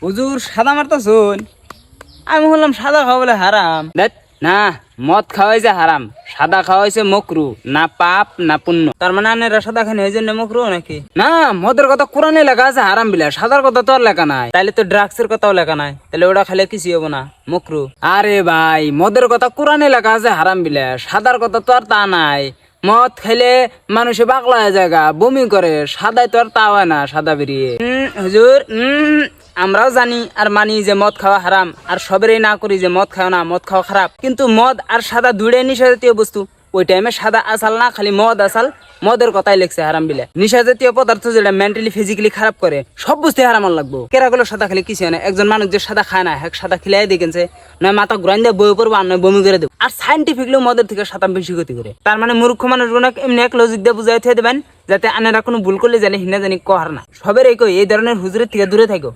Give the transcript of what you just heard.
হুজুর সাদা মারতা শুন, আমি বললাম সাদা খাওয়া বলে হারাম। দেখ না, মদ খাওয়াই যে হারাম, সাদা খাওয়াইছে মকরু, না পাপ না পুণ্য। তার মানে আনেরা সাদা খান এই জন্য মকরু নাকি? না, মদের কথা কোরআনে লেখা আছে হারাম বিলা, সাদার কথা তো আর লেখা নাই। তাইলে তো ড্রাগসের কথাও লেখা নাই, তাহলে ওটা খাইলে কিছু হবো না, মকরু। আরে ভাই, মদের কথা কোরআনে লেখা আছে হারাম বিলা, সাদার কথা তো আর তা নাই। মদ খাইলে মানুষে পাগলা হয়ে যায়, বমি করে, সাদায় তো আর তা হয় না, সাদা বেরিয়ে। হুজুর, আমরাও জানি আর মানি যে মদ খাওয়া হারাম, আর সবেরই না করি যে মদ খাওয়া না, মদ খাওয়া খারাপ। কিন্তু মদ আর সাদা দুইটাই নিশা জাতীয় বস্তু। ওই টাইমে সাদা আসাল না, খালি মদ আসাল। মদের কথাই লেখছে হারাম বিলে। নিশা জাতীয় পদার্থ যেটা মেন্টালি ফিজিক্যালি খারাপ করে, সব বুঝতে হারাম লাগবো। কেরাগুলো সাদা খালি কিছু না, একজন মানুষ যে সাদা খায় না, হ্যাঁ সাদা খিলাই দেখেছে, নয় মাথা ঘুরাই দিয়ে বই পড়বো, আর নয় বমি করে দেবো। আর সাইন্টিফিকলি মদের থেকে সাদা বেশি ক্ষতি করে। তার মানে মূর্খ মানুষগুলো এমনি এক লজিক দিয়ে বুঝাই থিয়ে দেবেন, যাতে আনেরা কোনো ভুল করলে জানি হিনা জানি কহার না। সবের এই ধরনের হুজুরের থেকে দূরে থাকো।